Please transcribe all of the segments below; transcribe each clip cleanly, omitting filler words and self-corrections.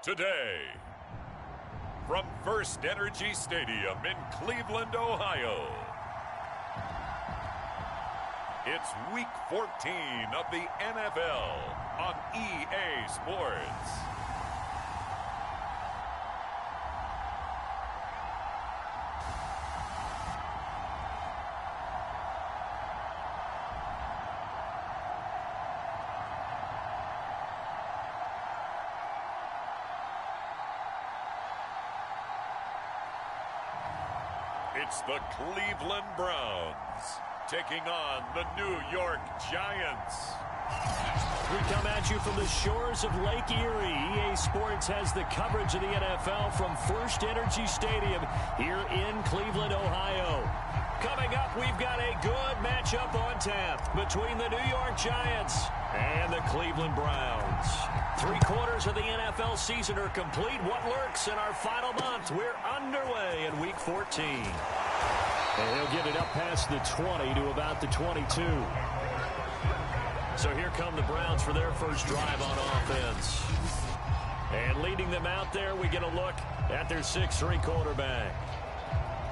today. From First Energy Stadium in Cleveland, Ohio, it's Week 14 of the NFL on EA Sports. It's the Cleveland Browns taking on the New York Giants. We come at you from the shores of Lake Erie. EA Sports has the coverage of the NFL from First Energy Stadium here in Cleveland, Ohio. Coming up, we've got a good matchup on tap between the New York Giants and the Cleveland Browns. 3/4 of the NFL season are complete. What lurks in our final month? We're underway in Week 14. And he'll get it up past the 20 to about the 22. So here come the Browns for their first drive on offense. And leading them out there, we get a look at their 6'3" quarterback.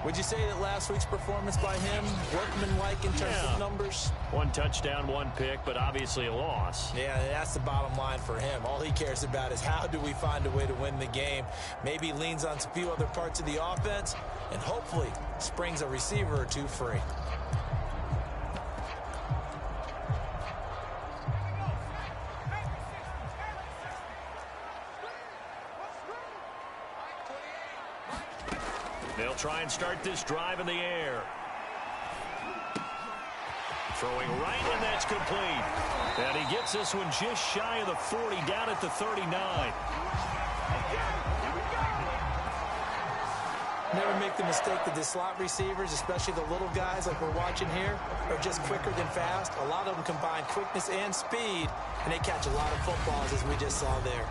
Would you say that last week's performance by him, workmanlike in terms of numbers? 1 touchdown, 1 pick, but obviously a loss. Yeah, that's the bottom line for him. All he cares about is how do we find a way to win the game. Maybe leans on a few other parts of the offense, and hopefully springs a receiver or two free. They'll try and start this drive in the air. Throwing right, and that's complete. And he gets this one just shy of the 40, down at the 39. Never make the mistake that the slot receivers, especially the little guys like we're watching here, are just quicker than fast. A lot of them combine quickness and speed, and they catch a lot of footballs, as we just saw there.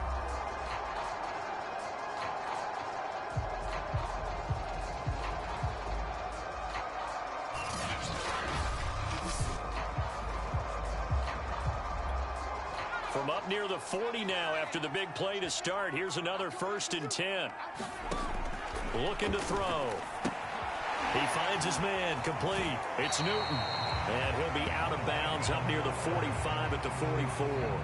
From up near the 40 now after the big play to start. Here's another 1st and 10. Looking to throw. He finds his man, complete. It's Newton. And he'll be out of bounds up near the 45 at the 44.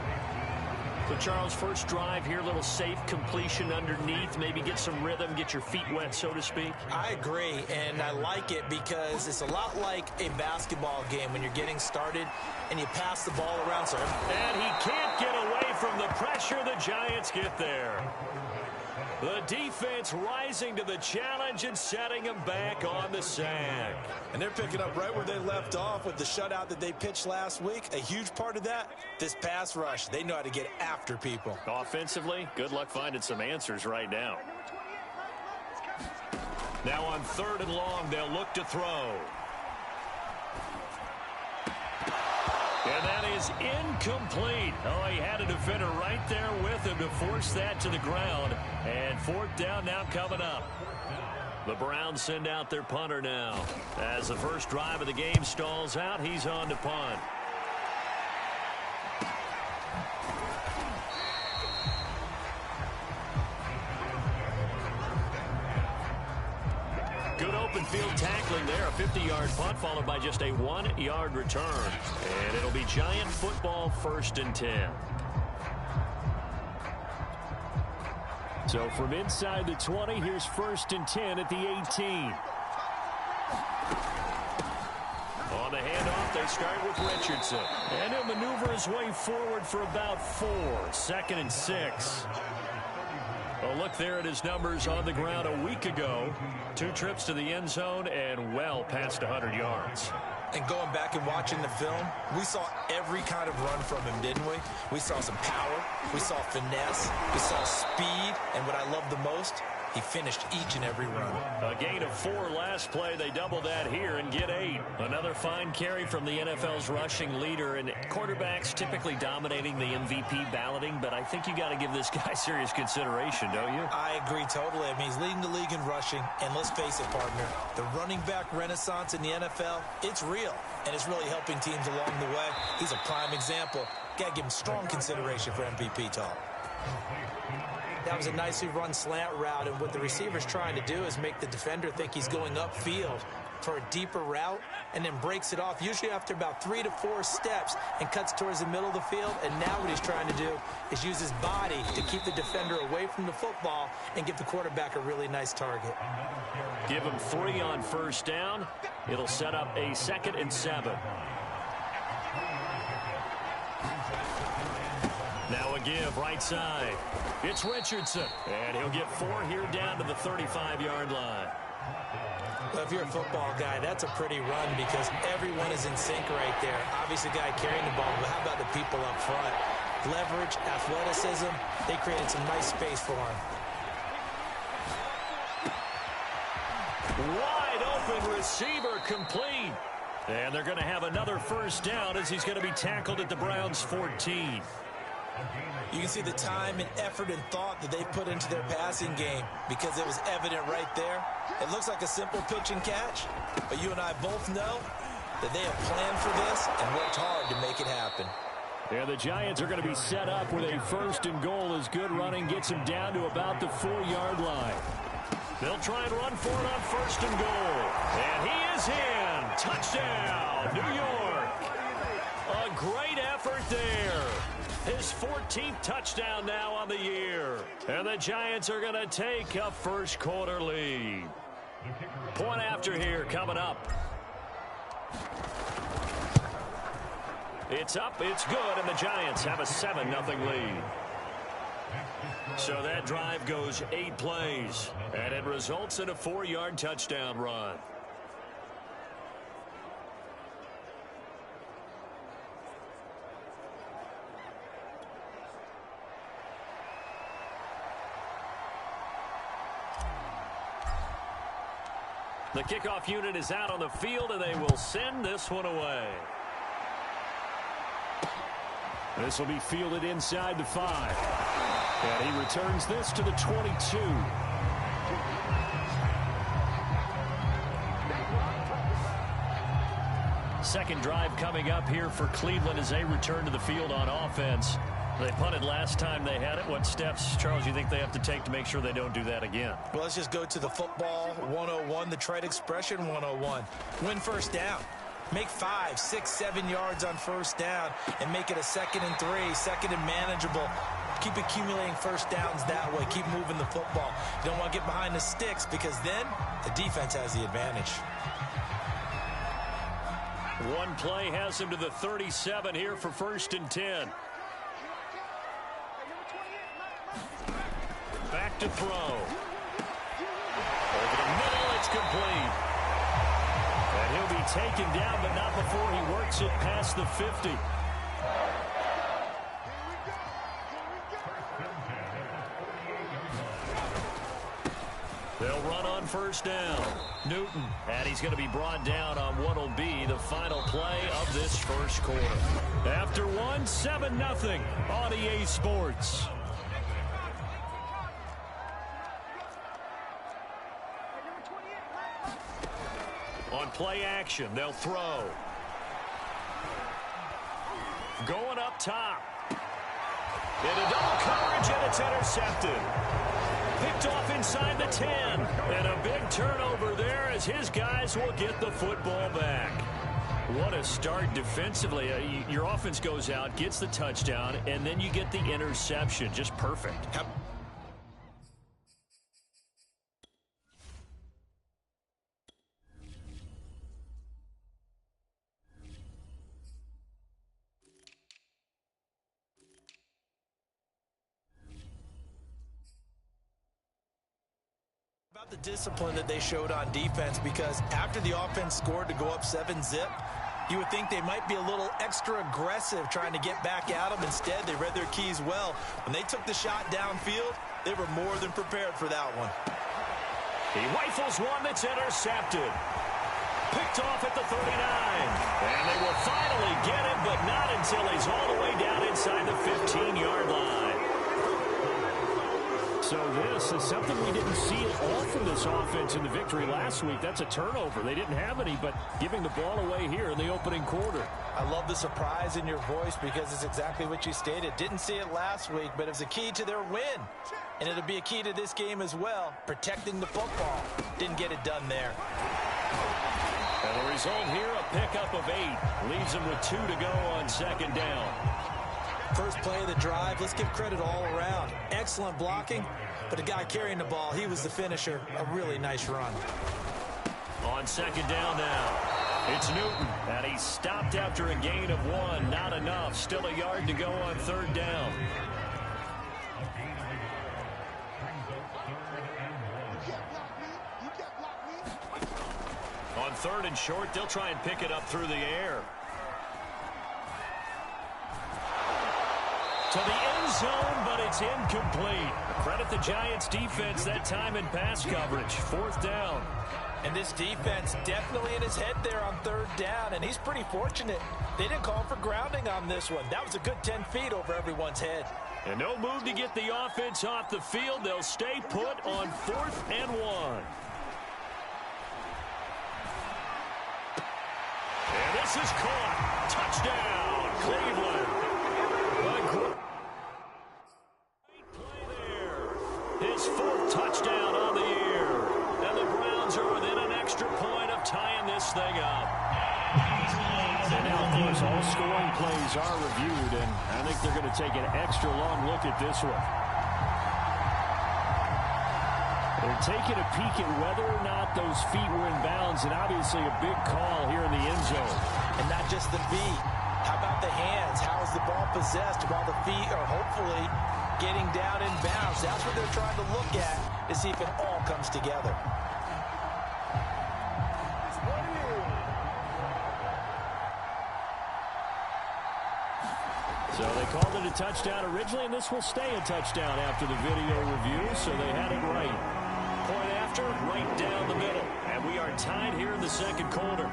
So, Charles, first drive here, little safe completion underneath. Maybe get some rhythm, get your feet wet, so to speak. I agree, and I like it because it's a lot like a basketball game when you're getting started and you pass the ball around. And he can't get away from the pressure. The Giants get there. The defense rising to the challenge and setting him back on the sack. And they're picking up right where they left off with the shutout that they pitched last week. A huge part of that, this pass rush. They know how to get after people. Offensively, good luck finding some answers right now. Now on 3rd and long, they'll look to throw. And that is incomplete. Oh, he had a defender right there with him to force that to the ground. And 4th down now coming up. The Browns send out their punter now. As the first drive of the game stalls out, he's on to punt. Good open field tackling there. A 50-yard punt followed by just a 1-yard return. And it'll be Giant football 1st and 10. So from inside the 20, here's 1st and 10 at the 18. On the handoff, they start with Richardson. And he'll maneuver his way forward for about 4. 2nd and 6. A look there at his numbers on the ground a week ago. 2 trips to the end zone and well past 100 yards. And going back and watching the film, we saw every kind of run from him, didn't we? We saw some power, we saw finesse, we saw speed, and what I love the most, he finished each and every run. A gain of 4 last play. They double that here and get 8. Another fine carry from the NFL's rushing leader, and quarterbacks typically dominating the MVP balloting, but I think you got to give this guy serious consideration, don't you? I agree totally. I mean, he's leading the league in rushing, and let's face it, partner, the running back renaissance in the NFL, it's real, and it's really helping teams along the way. He's a prime example. Got to give him strong consideration for MVP talk. That was a nicely run slant route, and what the receiver's trying to do is make the defender think he's going upfield for a deeper route, and then breaks it off, usually after about 3 to 4 steps, and cuts towards the middle of the field. And now what he's trying to do is use his body to keep the defender away from the football and give the quarterback a really nice target. Give him 3 on first down. It'll set up a 2nd and 7. Now a give right side. It's Richardson, and he'll get 4 here down to the 35-yard line. Well, if you're a football guy, that's a pretty run because everyone is in sync right there. Obviously, the guy carrying the ball, but how about the people up front? Leverage, athleticism, they created some nice space for him. Wide open receiver complete. And they're going to have another first down as he's going to be tackled at the Browns' 14. You can see the time and effort and thought that they put into their passing game because it was evident right there. It looks like a simple pitch and catch, but you and I both know that they have planned for this and worked hard to make it happen. And the Giants are going to be set up with a 1st and goal as good running gets him down to about the 4-yard line. They'll try and run for it on 1st and goal. And he is in. Touchdown, New York. A great effort there. His 14th touchdown now on the year. And the Giants are going to take a first quarter lead. Point after here coming up. It's up, it's good, and the Giants have a 7-0 lead. So that drive goes 8 plays, and it results in a 4-yard touchdown run. The kickoff unit is out on the field, and they will send this one away. This will be fielded inside the 5. And he returns this to the 22. Second drive coming up here for Cleveland as they return to the field on offense. They punted last time they had it. What steps, Charles, you think they have to take to make sure they don't do that again? Well, let's just go to the football 101, the trade expression 101. Win first down. Make 5, 6, 7 yards on first down and make it a 2nd and 3, 2nd and manageable. Keep accumulating first downs that way. Keep moving the football. You don't want to get behind the sticks because then the defense has the advantage. One play has him to the 37 here for 1st and 10. Back to throw. Over the middle, it's complete. And he'll be taken down, but not before he works it past the 50. They'll run on first down. Newton, and he's going to be brought down on what will be the final play of this first quarter. After one, 7-0 on EA Sports. On play action, they'll throw. Going up top. Into double coverage, and it's intercepted. Picked off inside the 10. And a big turnover there as his guys will get the football back. What a start defensively. Your offense goes out, gets the touchdown, and then you get the interception. Just perfect. Yep. About the discipline that they showed on defense, because after the offense scored to go up 7-zip, you would think they might be a little extra aggressive trying to get back at them. Instead, they read their keys well. When they took the shot downfield, they were more than prepared for that one. He rifles one that's intercepted. Picked off at the 39. And they will finally get him, but not until he's all the way down inside the 15-yard line. So this is something we didn't see at all from this offense in the victory last week. That's a turnover. They didn't have any, but giving the ball away here in the opening quarter. I love the surprise in your voice because it's exactly what you stated. Didn't see it last week, but it was a key to their win. And it'll be a key to this game as well, protecting the football. Didn't get it done there. And the result here, a pickup of 8. Leaves them with 2 to go on second down. First play of the drive, let's give credit all around. Excellent blocking, but the guy carrying the ball, he was the finisher. A really nice run. On second down now, it's Newton, and he's stopped after a gain of 1. Not enough. Still a yard to go on third down. On third and short, they'll try and pick it up through the air. To the end zone, but it's incomplete. Credit the Giants defense that time in pass coverage. Fourth down. And this defense definitely in his head there on third down, and he's pretty fortunate. They didn't call for grounding on this one. That was a good 10 feet over everyone's head. And no move to get the offense off the field. They'll stay put on 4th and 1. And this is caught. Touchdown, Cleveland. His 4th touchdown on the year. And the Browns are within an extra point of tying this thing up. And now, of course, all scoring plays are reviewed, and I think they're going to take an extra long look at this one. They're taking a peek at whether or not those feet were in bounds, and obviously a big call here in the end zone. And not just the feet. How about the hands? How is the ball possessed while the feet are hopefully getting down in bounds? That's what they're trying to look at to see if it all comes together. So they called it a touchdown originally, and this will stay a touchdown after the video review, so they had it right. Point after, right down the middle. And we are tied here in the second quarter.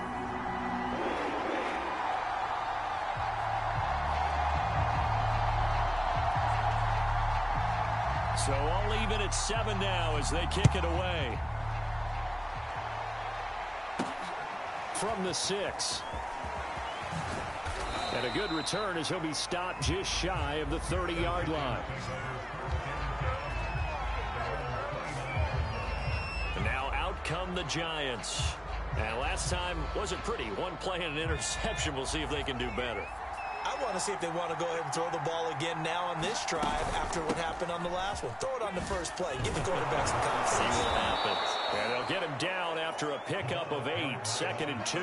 So all even at 7 now as they kick it away. From the 6. And a good return as he'll be stopped just shy of the 30-yard line. And now out come the Giants. And last time wasn't pretty. One play and an interception. We'll see if they can do better. I want to see if they want to go ahead and throw the ball again now on this drive after what happened on the last one. Throw it on the first play. Give the quarterback some confidence. See what happens. And they'll get him down after a pickup of 8. 2nd and 2.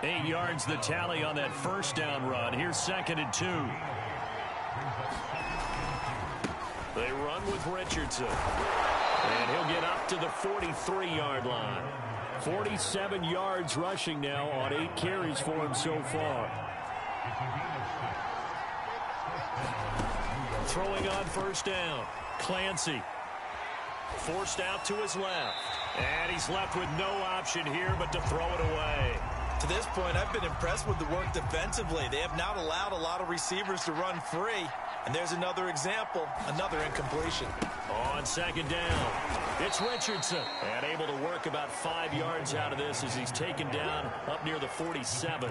8 yards the tally on that first down run. Here's 2nd and 2. They run with Richardson. And he'll get up to the 43-yard line. 47 yards rushing now on 8 carries for him so far. Throwing on first down. Clancy. Forced out to his left. And he's left with no option here but to throw it away. To this point, I've been impressed with the work defensively. They have not allowed a lot of receivers to run free. And there's another example, another incompletion. On second down, it's Richardson. And able to work about 5 yards out of this as he's taken down up near the 47.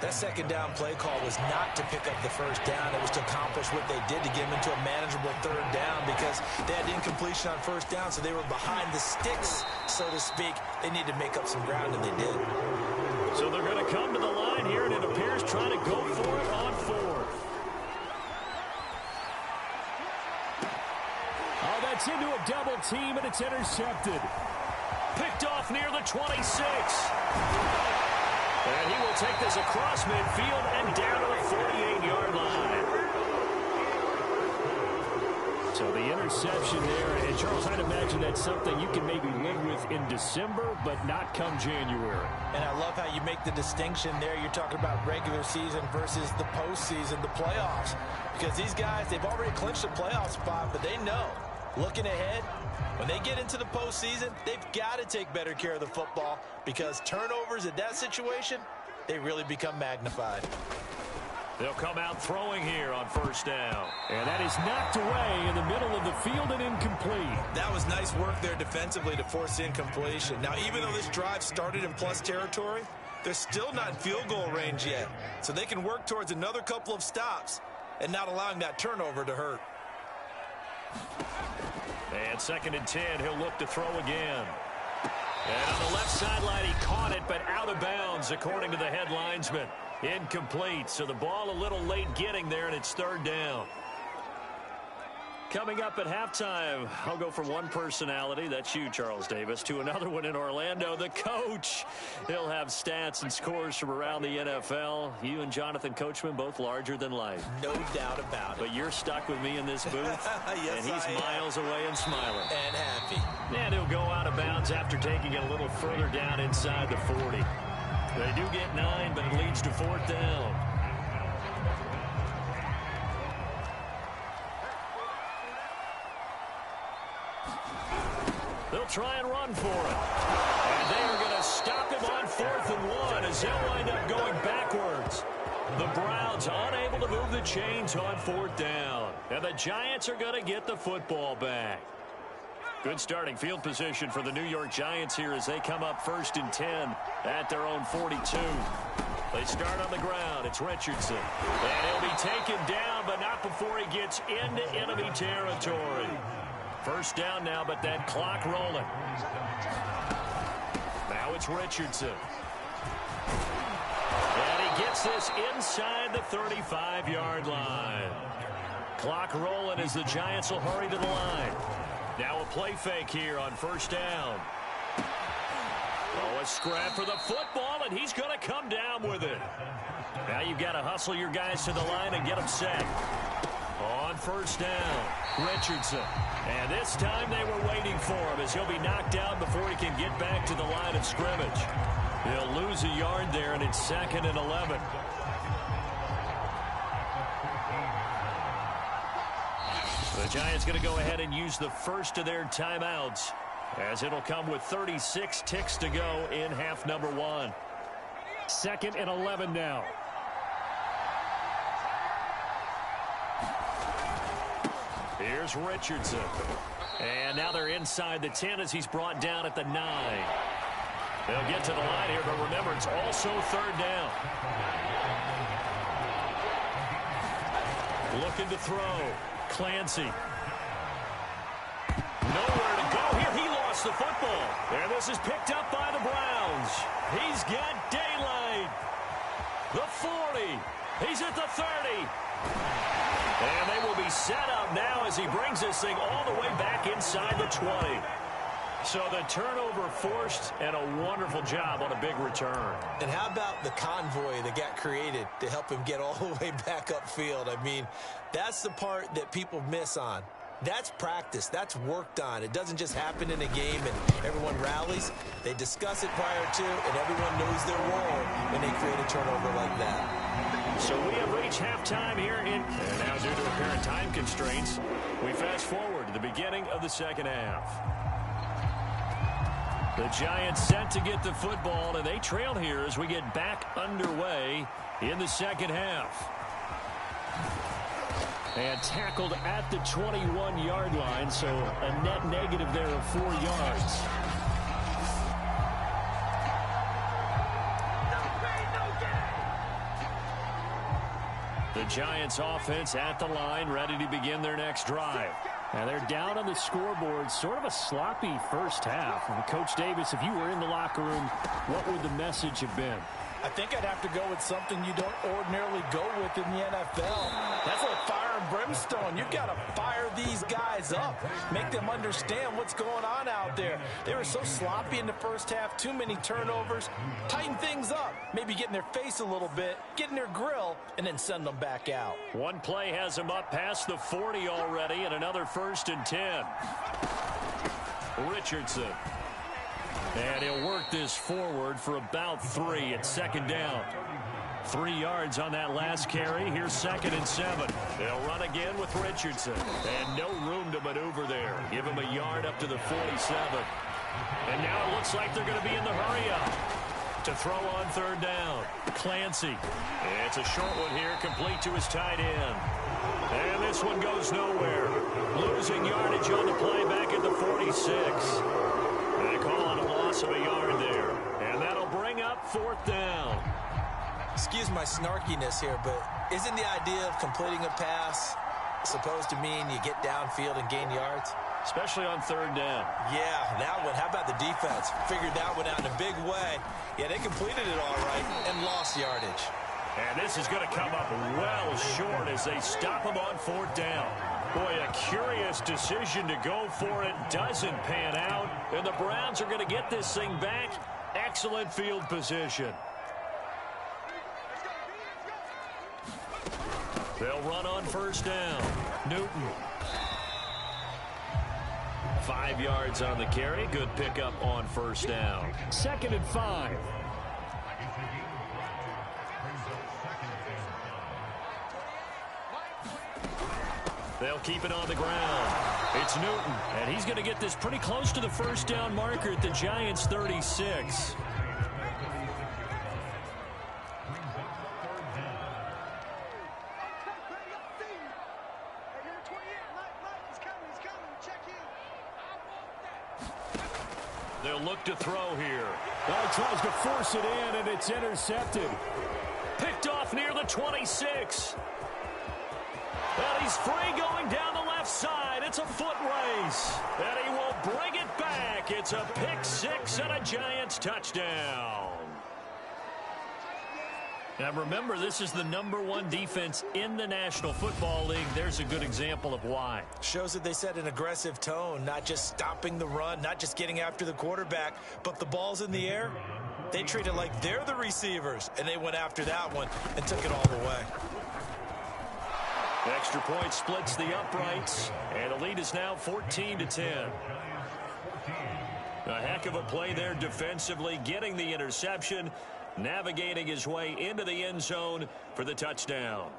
That second down play call was not to pick up the first down. It was to accomplish what they did to get them into a manageable third down because they had incompletion on first down, so they were behind the sticks, so to speak. They needed to make up some ground, and they did. So they're going to come to the line here, and it appears trying to go for it on 4th. Oh, that's into a double team, and it's intercepted. Picked off near the 26. And he will take this across midfield and down to the 48-yard line. So the interception there. And, Charles, I'd imagine that's something you can maybe live with in December, but not come January. And I love how you make the distinction there. You're talking about regular season versus the postseason, the playoffs. Because these guys, they've already clinched the playoff spot, but they know, looking ahead, when they get into the postseason, they've got to take better care of the football because turnovers in that situation, they really become magnified. They'll come out throwing here on first down. And that is knocked away in the middle of the field and incomplete. That was nice work there defensively to force incompletion. Now, even though this drive started in plus territory, they're still not in field goal range yet. So they can work towards another couple of stops and not allowing that turnover to hurt. And 2nd and 10, he'll look to throw again. And on the left sideline, he caught it, but out of bounds, according to the head linesman. Incomplete, so the ball a little late getting there, and it's 3rd down. Coming up at halftime, I'll go from one personality, that's you, Charles Davis, to another one in Orlando, the coach. He'll have stats and scores from around the NFL. You and Jonathan Coachman, both larger than life. No doubt about it. But you're stuck with me in this booth, yes, and he's miles away and smiling. And happy. And he'll go out of bounds after taking it a little further down inside the 40. They do get 9, but it leads to 4th down. They'll try and run for it. And they are going to stop him on 4th and 1 as they'll wind up going backwards. The Browns unable to move the chains on 4th down. And the Giants are going to get the football back. Good starting field position for the New York Giants here as they come up 1st and 10 at their own 42. They start on the ground. It's Richardson. And he'll be taken down, but not before he gets into enemy territory. 1st down now, but that clock rolling. Now it's Richardson. And he gets this inside the 35-yard line. Clock rolling as the Giants will hurry to the line. Now a play fake here on 1st down. Oh, a scrap for the football, and he's going to come down with it. Now you've got to hustle your guys to the line and get them set. On 1st down, Richardson. And this time they were waiting for him as he'll be knocked out before he can get back to the line of scrimmage. He'll lose a yard there, and it's 2nd and 11. The Giants going to go ahead and use the first of their timeouts as it'll come with 36 ticks to go in half number 1. 2nd and 11 now. Here's Richardson. And now they're inside the 10 as he's brought down at the 9. They'll get to the line here, but remember, it's also 3rd down. Looking to throw. Clancy. Nowhere to go here. He lost the football. And this is picked up by the Browns. He's got daylight. The 40. He's at the 30. And they will be set up now as he brings this thing all the way back inside the 20. So the turnover forced, and a wonderful job on a big return. And how about the convoy that got created to help him get all the way back upfield? I mean, that's the part that people miss on. That's practice. That's worked on. It doesn't just happen in a game and everyone rallies. They discuss it prior to, and everyone knows their role when they create a turnover like that. So we have reached halftime here and now due to apparent time constraints, we fast forward to the beginning of the 2nd half. The Giants set to get the football, and they trail here as we get back underway in the 2nd half. And tackled at the 21-yard line, so a net negative there of 4 yards. The Giants offense at the line, ready to begin their next drive. Now they're down on the scoreboard, sort of a sloppy first half. And Coach Davis, if you were in the locker room, what would the message have been? I think I'd have to go with something you don't ordinarily go with in the NFL. That's like fire and brimstone. You've got to fire these guys up. Make them understand what's going on out there. They were so sloppy in the first half. Too many turnovers. Tighten things up. Maybe get in their face a little bit. Get in their grill. And then send them back out. One play has them up past the 40 already. And another 1st and 10. Richardson. And he'll work this forward for about 3 at 2nd down. 3 yards on that last carry. Here's 2nd and 7. They'll run again with Richardson. And no room to maneuver there. Give him a yard up to the 47. And now it looks like they're going to be in the hurry-up. to throw on third down. Clancy. It's a short one here, complete to his tight end. And this one goes nowhere. Losing yardage on the play back at the 46. They call it a loss of a yard there. And that'll bring up fourth down. Excuse my snarkiness here, but isn't the idea of completing a pass supposed to mean you get downfield and gain yards? Especially on third down. Yeah, that one. How about the defense? Figured that one out in a big way. Yeah, they completed it all right and lost yardage. And this is going to come up well short as they stop him on fourth down. Boy, a curious decision to go for it. Doesn't pan out. And the Browns are going to get this thing back. Excellent field position. They'll run on first down. Newton. 5 yards on the carry. Good pickup on first down. 2nd and 5. They'll keep it on the ground. It's Newton, and he's going to get this pretty close to the first down marker at the Giants' 36. They'll look to throw here. He tries to force it in, and it's intercepted. Picked off near the 26. And he's free going down the left side. It's a foot race. And he will bring it back. It's a pick six and a Giants touchdown. Now remember, this is the #1 defense in the National Football League. There's a good example of why. Shows that they set an aggressive tone, not just stopping the run, not just getting after the quarterback, but the ball's in the air. They treat it like they're the receivers, and they went after that one and took it all the way. Extra point splits the uprights, and the lead is now 14-10. A heck of a play there defensively, getting the interception, navigating his way into the end zone for the touchdown.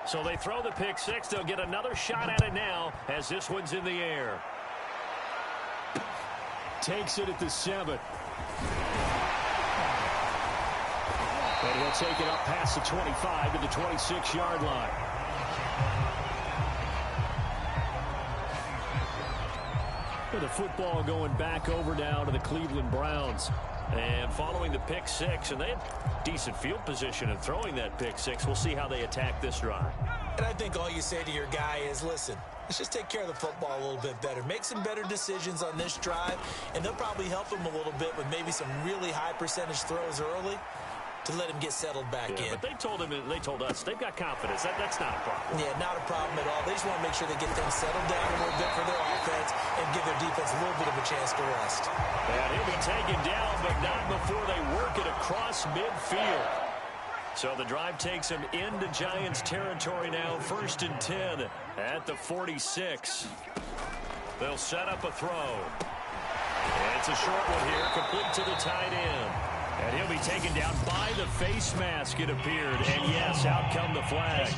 So they throw the pick six. They'll get another shot at it now as this one's in the air. Takes it at the 7. And he'll take it up past the 25 to the 26-yard line. With the football going back over now to the Cleveland Browns. And following the pick six, and they had decent field position in throwing that pick six. We'll see how they attack this drive. And I think all you say to your guy is, listen, let's just take care of the football a little bit better. Make some better decisions on this drive, and they'll probably help him a little bit with maybe some really high percentage throws early to let him get settled back in. But they told us they've got confidence. That's not a problem. Yeah, not a problem at all. They just want to make sure they get things settled down a little bit for their offense and give their defense a little bit of a chance to rest. And he'll be taken down, but not before they work it across midfield. So the drive takes him into Giants territory now, 1st and 10 at the 46. They'll set up a throw. It's a short one here, complete to the tight end. And he'll be taken down by the face mask, it appeared. And yes, out come the flags.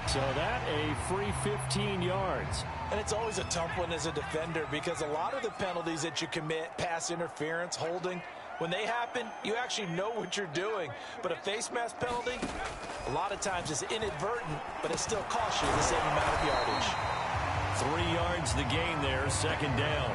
So that a free 15 yards. And it's always a tough one as a defender because a lot of the penalties that you commit, pass interference, holding, when they happen, you actually know what you're doing. But a face mask penalty, a lot of times it's inadvertent, but it still costs you the same amount of yardage. 3 yards the gain there, 2nd down.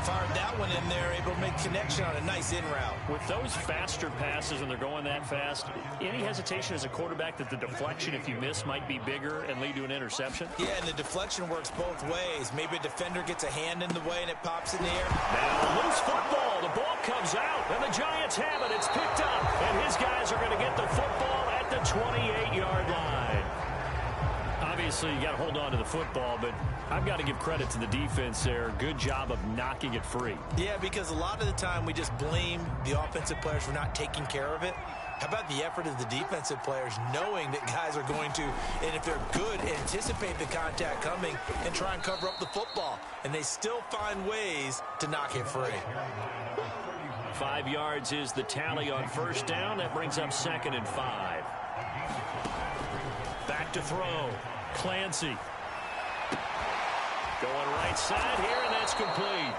Fired that one in there, able to make connection on a nice in route. With those faster passes when they're going that fast, any hesitation as a quarterback that the deflection, if you miss, might be bigger and lead to an interception? Yeah, and the deflection works both ways. Maybe a defender gets a hand in the way and it pops in the air. Now, loose football. The ball comes out, and the Giants have it. It's picked up, and his guys are going to get the football at the 28-yard line. Obviously, you got to hold on on to the football, but I've got to give credit to the defense there. Good job of knocking it free. Yeah, because a lot of the time we just blame the offensive players for not taking care of it. How about the effort of the defensive players knowing that guys are going to, and if they're good, anticipate the contact coming and try and cover up the football. And they still find ways to knock it free. 5 yards is the tally on first down. That brings up 2nd and 5. Back to throw. Clancy. Going right side here, and that's complete.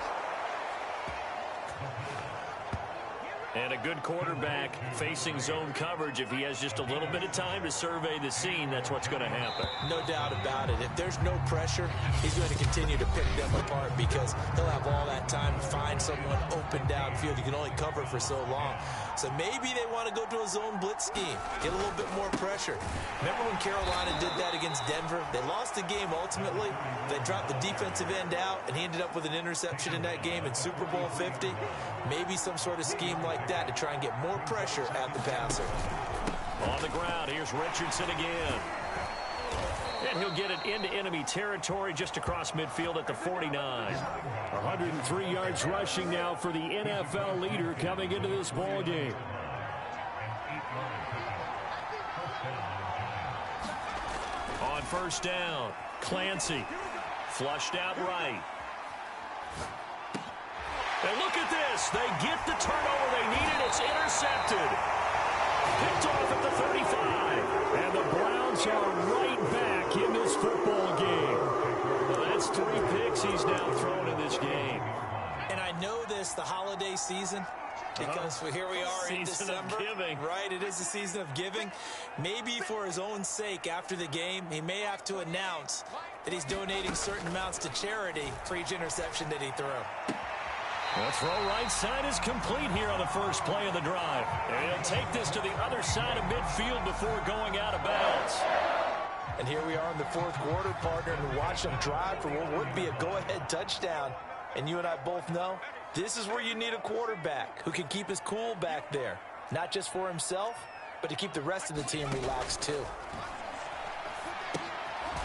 And a good quarterback facing zone coverage. If he has just a little bit of time to survey the scene, that's what's going to happen. No doubt about it. If there's no pressure, he's going to continue to pick them apart because he'll have all that time to find someone open downfield. You can only cover for so long. So maybe they want to go to a zone blitz scheme, get a little bit more pressure. Remember when Carolina did that against Denver? They lost the game ultimately. They dropped the defensive end out, and he ended up with an interception in that game in Super Bowl 50. Maybe some sort of scheme like that to try and get more pressure at the passer. On the ground, here's Richardson again. And he'll get it into enemy territory just across midfield at the 49. 103 yards rushing now for the NFL leader coming into this ball game. On first down, Clancy. Flushed out right. And look at this. They get the turnover they needed. It's intercepted. Picked off at the 35. And the Browns are right back in this football game. Well, that's 3 picks he's now thrown in this game. And I know this, the holiday season, because here we are in December. Season of giving. Right, it is the season of giving. Maybe for his own sake after the game, he may have to announce that he's donating certain amounts to charity for each interception that he threw. The throw right side is complete here on the first play of the drive. And he'll take this to the other side of midfield before going out of bounds. And here we are in the fourth quarter, partner, and watch him drive for what would be a go-ahead touchdown. And you and I both know this is where you need a quarterback who can keep his cool back there. Not just for himself, but to keep the rest of the team relaxed too.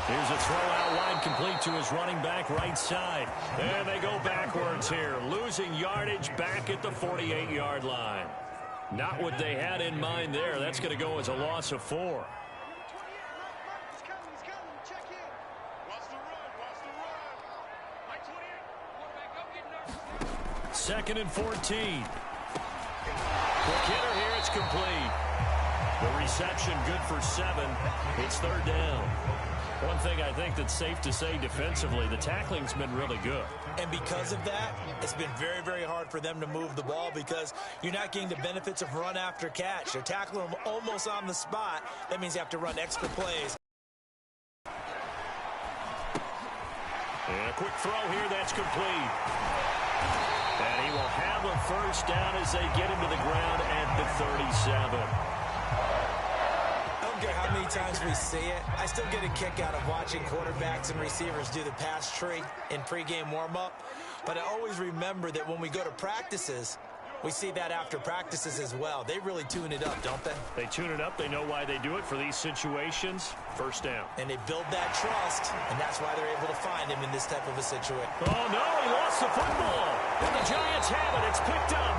Here's a throw out wide, complete to his running back right side. And they go backwards here, losing yardage back at the 48-yard line. Not what they had in mind there. That's going to go as a loss of 4. Second and 14. Quick hitter here, it's complete. The reception good for 7. It's third down. One thing I think that's safe to say defensively, the tackling's been really good. And because of that, it's been very, very hard for them to move the ball because you're not getting the benefits of run after catch. They're tackling them almost on the spot. That means you have to run extra plays. And a quick throw here, that's complete. And he will have a first down as they get him to the ground at the 37. I don't care how many times we see it. I still get a kick out of watching quarterbacks and receivers do the pass tree in pregame warm-up. But I always remember that when we go to practices, we see that after practices as well. They really tune it up, don't they? They tune it up. They know why they do it for these situations. First down. And they build that trust, and that's why they're able to find him in this type of a situation. Oh, no, he lost the football. And the Giants have it. It's picked up.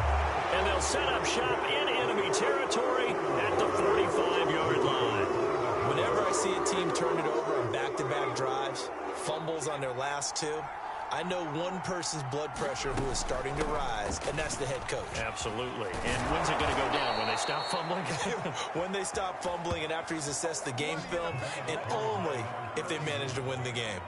And they'll set up shop in enemy territory at the 45-yard line. Whenever I see a team turn it over on back-to-back drives, fumbles on their last 2, I know one person's blood pressure who is starting to rise, and that's the head coach. Absolutely. And when's it going to go down? When they stop fumbling? When they stop fumbling and after he's assessed the game film, and only if they manage to win the game.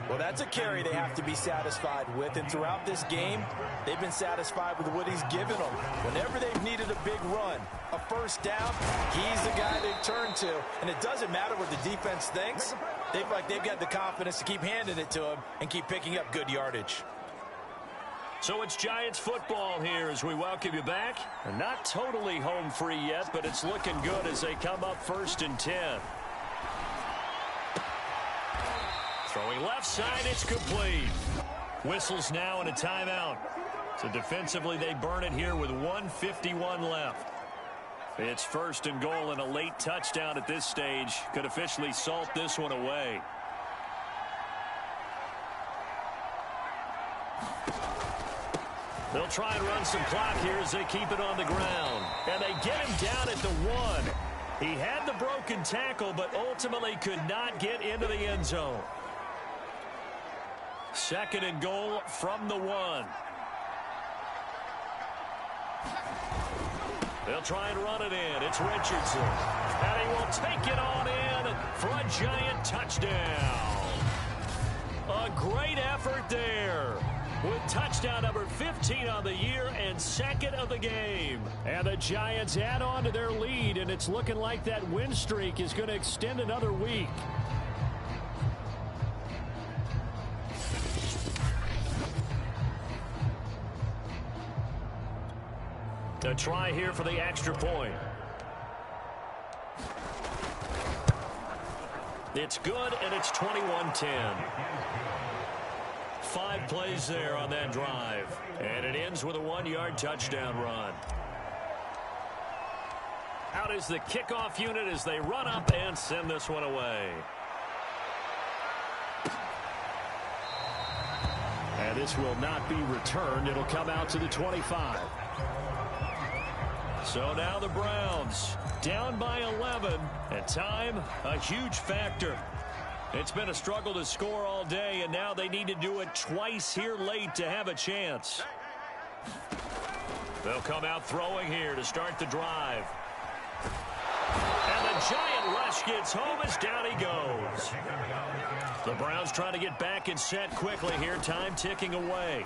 Well, that's a carry they have to be satisfied with, and throughout this game, they've been satisfied with what he's given them. Whenever they've needed a big run, a first down, he's the guy they've turned to, and it doesn't matter what the defense thinks. They've got the confidence to keep handing it to him and keep picking up good yardage. So it's Giants football here as we welcome you back. They're not totally home free yet, but it's looking good as they come up 1st and 10. Throwing left side, it's complete. Whistles now and a timeout. So defensively, they burn it here with 1:51 left. It's 1st and goal and a late touchdown at this stage could officially salt this one away. They'll try and run some clock here as they keep it on the ground. And they get him down at the 1. He had the broken tackle, but ultimately could not get into the end zone. 2nd and goal from the 1. They'll try and run it in. It's Richardson. And he will take it on in for a Giant touchdown. A great effort there, with touchdown number 15 on the year and 2nd of the game. And the Giants add on to their lead, and it's looking like that win streak is going to extend another week. A try here for the extra point. It's good, and it's 21-10. 5 plays there on that drive. And it ends with a 1-yard touchdown run. Out is the kickoff unit as they run up and send this one away. And this will not be returned. It'll come out to the 25. So now the Browns down by 11, and time a huge factor. It's been a struggle to score all day, and now they need to do it twice here late to have a chance. They'll come out throwing here to start the drive. And the Giant rush gets home as down he goes. The Browns trying to get back and set quickly here, time ticking away.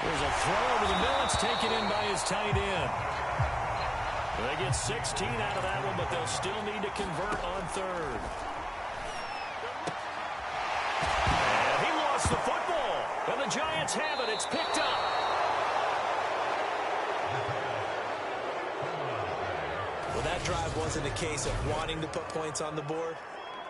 There's a throw over the middle. It's taken in by his tight end. They get 16 out of that one, but they'll still need to convert on 3rd. And he lost the football. And the Giants have it. It's picked up. Well, that drive wasn't a case of wanting to put points on the board.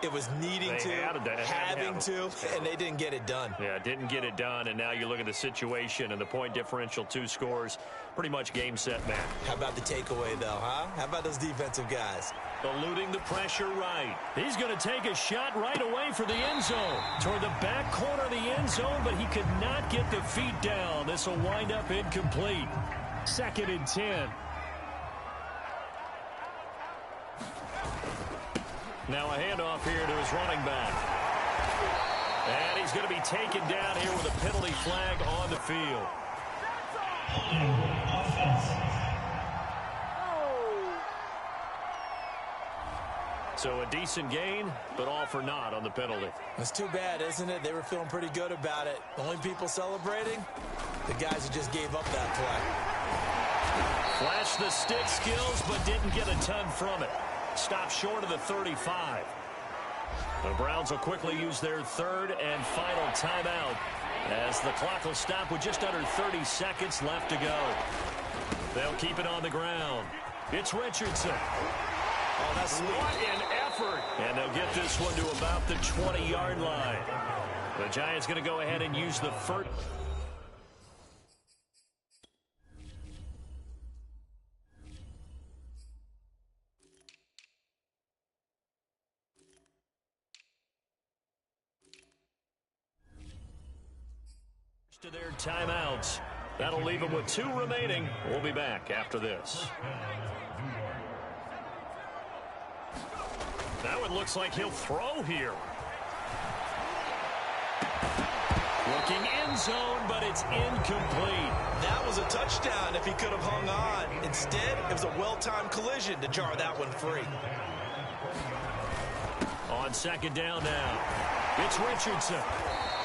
It was needing to, having to, and they didn't get it done. Yeah, didn't get it done, and now you look at the situation and the point differential, 2 scores, pretty much game, set, match. How about the takeaway, though, huh? How about those defensive guys? Eluding the pressure right. He's going to take a shot right away for the end zone. Toward the back corner of the end zone, but he could not get the feet down. This will wind up incomplete. 2nd and 10. Now a handoff here to his running back. And he's going to be taken down here with a penalty flag on the field. So a decent gain, but all for naught on the penalty. It's too bad, isn't it? They were feeling pretty good about it. The only people celebrating, the guys who just gave up that play. Flashed the stick skills, but didn't get a ton from it. Stopped short of the 35. The Browns will quickly use their 3rd and final timeout as the clock will stop with just under 30 seconds left to go. They'll keep it on the ground. It's Richardson. Oh, that's what an effort. And they'll get this one to about the 20-yard line. The Giants going to go ahead and use the first. To their timeouts. That'll leave them with 2 remaining. We'll be back after this. That one looks like he'll throw here. Looking end zone, but it's incomplete. That was a touchdown if he could have hung on. Instead, it was a well-timed collision to jar that one free. On 2nd down now, it's Richardson.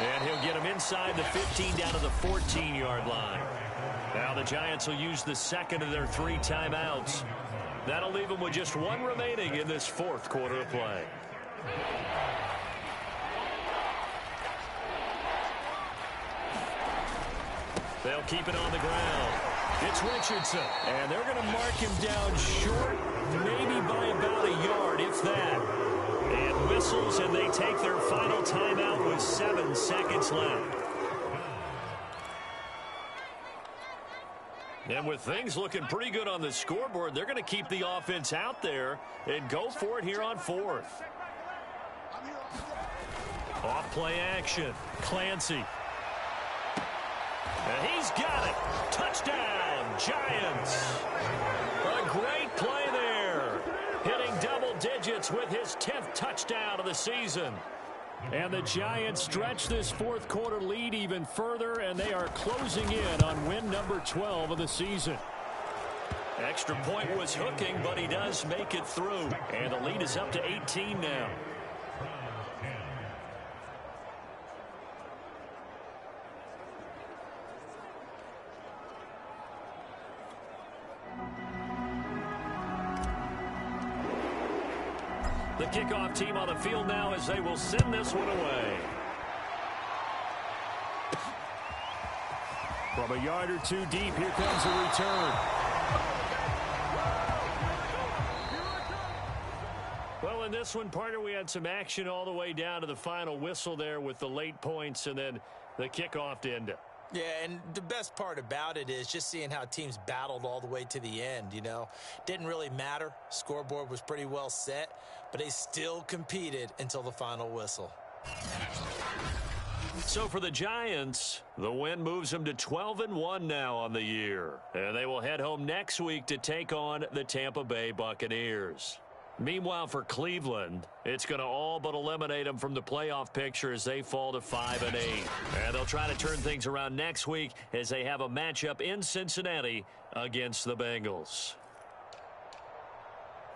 And he'll get him inside the 15 down to the 14-yard line. Now the Giants will use the 2nd of their 3 timeouts. That'll leave them with just 1 remaining in this 4th quarter of play. They'll keep it on the ground. It's Richardson. And they're going to mark him down short, maybe by about a yard, if that. And whistles, and they take their final timeout with 7 seconds left. And with things looking pretty good on the scoreboard, they're going to keep the offense out there and go for it here on 4th. Off play action. Clancy. He's got it. Touchdown, Giants. A great play there. Hitting double digits with his 10th touchdown of the season. And the Giants stretch this fourth quarter lead even further, and they are closing in on win number 12 of the season. Extra point was hooking, but he does make it through. And the lead is up to 18 now. The kickoff team on the field now as they will send this one away. From a yard or two deep, here comes a return. Well, in this one, partner, we had some action all the way down to the final whistle there with the late points and then the kickoff to end it. Yeah, and the best part about it is just seeing how teams battled all the way to the end, you know. Didn't really matter. Scoreboard was pretty well set, but they still competed until the final whistle. So for the Giants, the win moves them to 12-1 now on the year. And they will head home next week to take on the Tampa Bay Buccaneers. Meanwhile, for Cleveland, it's going to all but eliminate them from the playoff picture as they fall to 5-8. And they'll try to turn things around next week as they have a matchup in Cincinnati against the Bengals.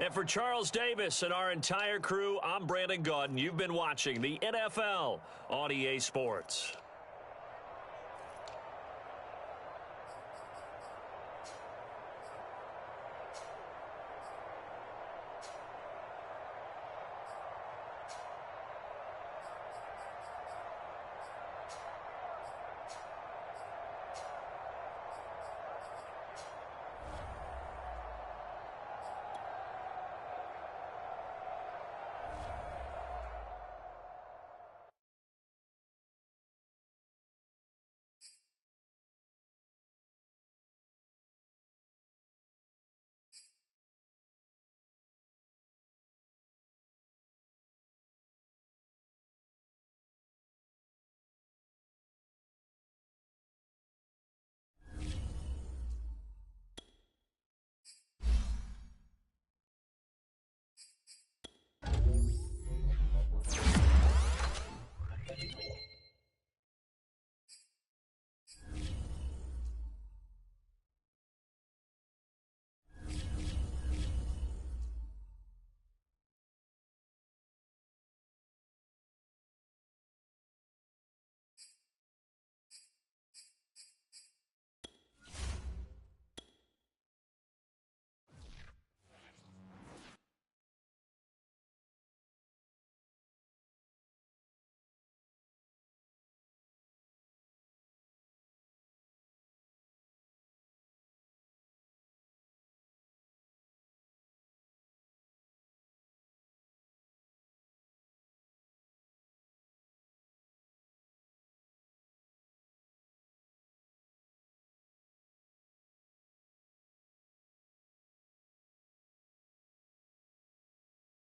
And for Charles Davis and our entire crew, I'm Brandon Gaudin. You've been watching the NFL on EA Sports.